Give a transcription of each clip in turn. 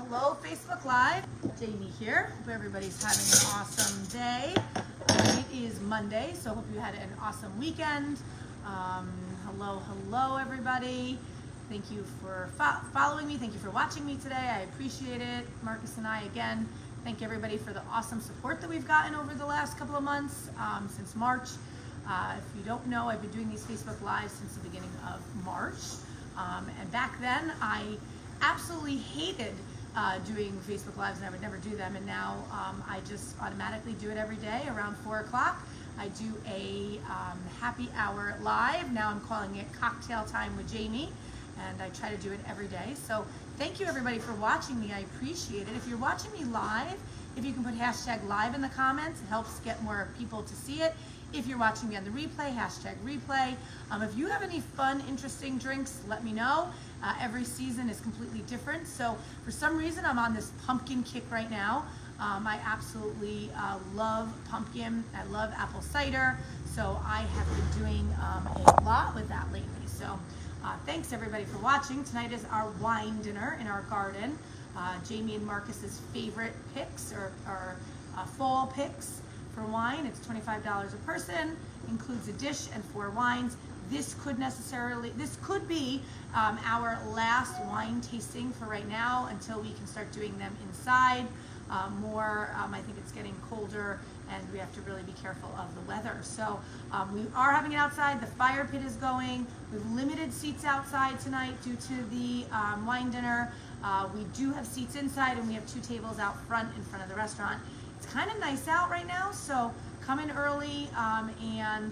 Hello, Facebook Live. Jamie here. Hope everybody's having an awesome day. It is Monday, so hope you had an awesome weekend. Hello, everybody. Thank you for following me. Thank you for watching me today. I appreciate it. Marcus and I, again, thank everybody for the awesome support that we've gotten over the last couple of months, since March. If you don't know, I've been doing these Facebook Lives since the beginning of March. And back then, I absolutely hated doing Facebook Lives, and I would never do them. And now I just automatically do it every day around 4 o'clock. I do a happy hour live. Now I'm calling it Cocktail Time with Jamie, and I try to do it every day. So thank you everybody for watching me. I appreciate it. If you're watching me live, if you can put hashtag live in the comments, it helps get more people to see it. If you're watching me on the replay, hashtag replay. If you have any fun, interesting drinks, let me know. Every season is completely different. So for some reason, I'm on this pumpkin kick right now. I absolutely love pumpkin. I love apple cider. So I have been doing a lot with that lately. So thanks everybody for watching. Tonight is our wine dinner in our garden. Jamie and Marcus's favorite picks or fall picks for wine. It's $25 a person, includes a dish and 4 wines. This could be our last wine tasting for right now until we can start doing them inside more. I think it's getting colder and we have to really be careful of the weather. So we are having it outside. The fire pit is going. We've limited seats outside tonight due to the wine dinner. We do have seats inside, and we have 2 tables out front in front of the restaurant. It's kind of nice out right now, so come in early and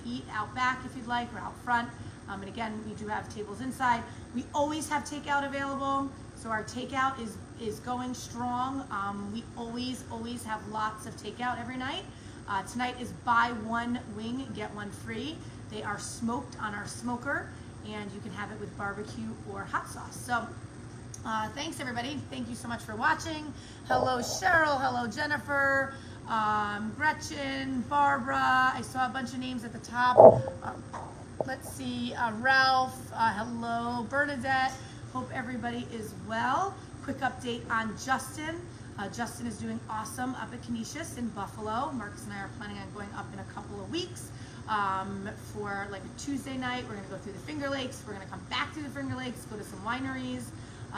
eat out back if you'd like, or out front. And again, we do have tables inside. We always have takeout available, so our takeout is going strong. We always have lots of takeout every night. Tonight is buy 1 wing, get 1 free. They are smoked on our smoker, and you can have it with barbecue or hot sauce. So thanks everybody. Thank you so much for watching. Hello Cheryl, hello Jennifer, Gretchen, Barbara. I saw a bunch of names at the top. Let's see, Ralph, hello, Bernadette. Hope everybody is well. Quick update on Justin. Justin is doing awesome up at Canisius in Buffalo. Marcus and I are planning on going up in a couple of weeks for like a Tuesday night. We're going to go through the Finger Lakes. We're going to come back to the Finger Lakes, go to some wineries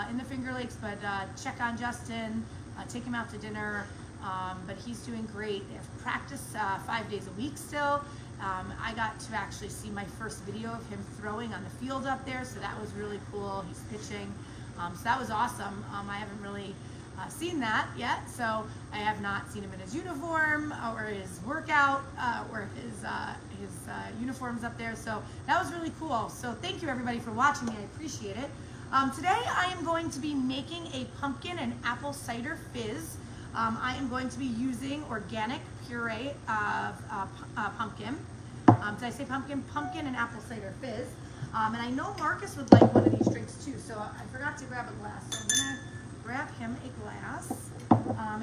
in the Finger Lakes, but check on Justin, take him out to dinner. But he's doing great. They have practice 5 days a week still. I got to actually see my first video of him throwing on the field up there, so that was really cool. He's pitching, so that was awesome. I haven't really seen that yet, so I have not seen him in his uniform or his workout or his uniforms up there, so that was really cool. So thank you everybody for watching me. I appreciate it. Today I am going to be making a pumpkin and apple cider fizz. I am going to be using organic puree of pumpkin. Did I say pumpkin? Pumpkin and apple cider fizz. And I know Marcus would like one of these drinks too, so I forgot to grab a glass. So I'm going to grab him a glass.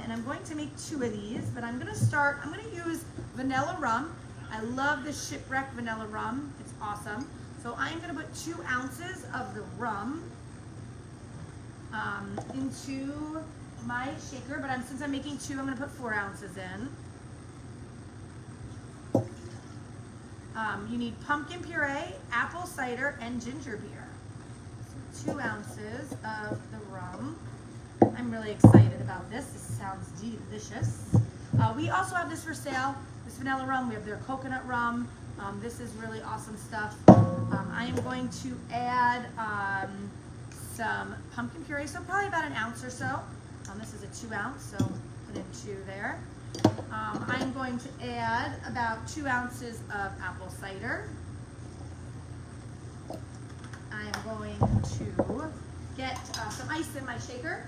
And I'm going to make 2 of these, but I'm going to use vanilla rum. I love this Shipwreck vanilla rum. It's awesome. So I'm going to put 2 ounces of the rum into my shaker, but since I'm making 2, I'm going to put 4 ounces in. You need pumpkin puree, apple cider, and ginger beer. So 2 ounces of the rum. I'm really excited about this. This sounds delicious. We also have this for sale, this vanilla rum. We have their coconut rum. This is really awesome stuff. I am going to add some pumpkin puree, so probably about 1 ounce or so. This is a 2 ounce, so put in 2 there. I'm going to add about 2 ounces of apple cider. I'm going to get some ice in my shaker.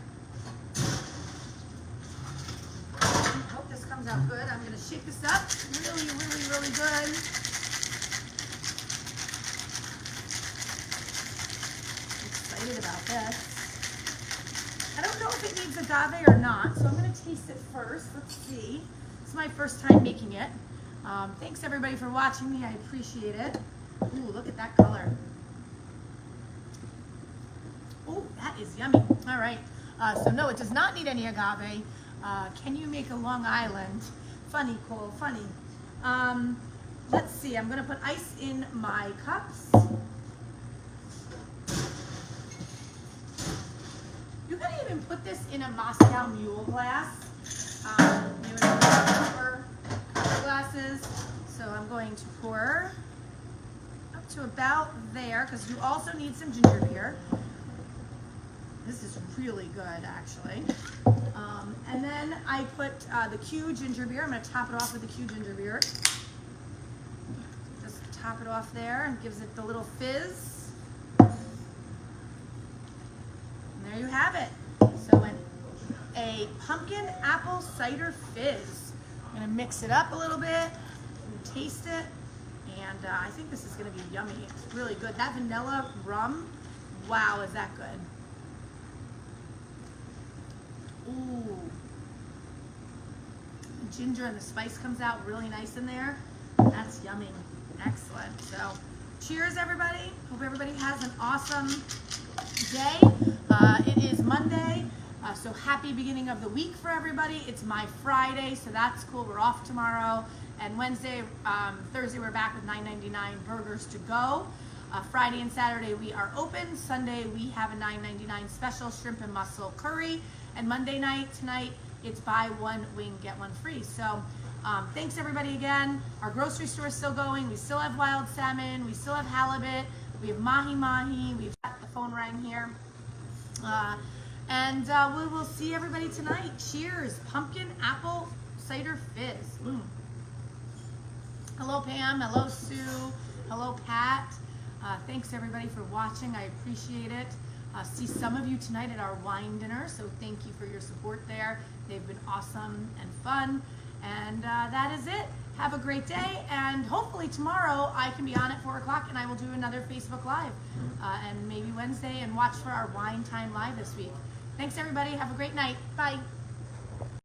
I hope this comes out good. I'm going to shake this up really good. Excited about this. I don't know if it needs agave or not, so I'm going to taste it first. Let's see. This is my first time making it. Thanks everybody for watching me. I appreciate it. Ooh, look at that color. Oh, that is yummy. All right. So no, it does not need any agave. Can you make a Long Island? Funny, Cole, funny. Let's see, I'm gonna put ice in my cups. You could even put this in a Moscow Mule glass. You would pour glasses. So I'm going to pour up to about there, because you also need some ginger beer. This is really good, actually. And then I put the Q ginger beer. I'm going to top it off with the Q ginger beer. Just top it off there and gives it the little fizz. And there you have it. So a pumpkin apple cider fizz. I'm going to mix it up a little bit and taste it. And I think this is going to be yummy. It's really good. That vanilla rum, wow, is that good. Ooh. The ginger and the spice comes out really nice in there. That's yummy. Excellent. So, cheers, everybody. Hope everybody has an awesome day. It is Monday, so happy beginning of the week for everybody. It's my Friday, so that's cool. We're off tomorrow. And Wednesday, Thursday, we're back with $9.99 burgers to go. Friday and Saturday, we are open. Sunday, we have a $9.99 special shrimp and mussel curry. And Monday night, tonight, it's buy one wing, get one free. So thanks everybody again. Our grocery store is still going. We still have wild salmon. We still have halibut. We have mahi-mahi. We've got the phone rang here. And we will see everybody tonight. Cheers. Pumpkin apple cider fizz. Mm. Hello, Pam. Hello, Sue. Hello, Pat. Thanks everybody for watching. I appreciate it. See some of you tonight at our wine dinner, so thank you for your support there. They've been awesome and fun. And that is it. Have a great day, and hopefully tomorrow I can be on at 4 o'clock and I will do another Facebook Live, and maybe Wednesday, and watch for our Wine Time Live this week. Thanks everybody. Have a great night. Bye.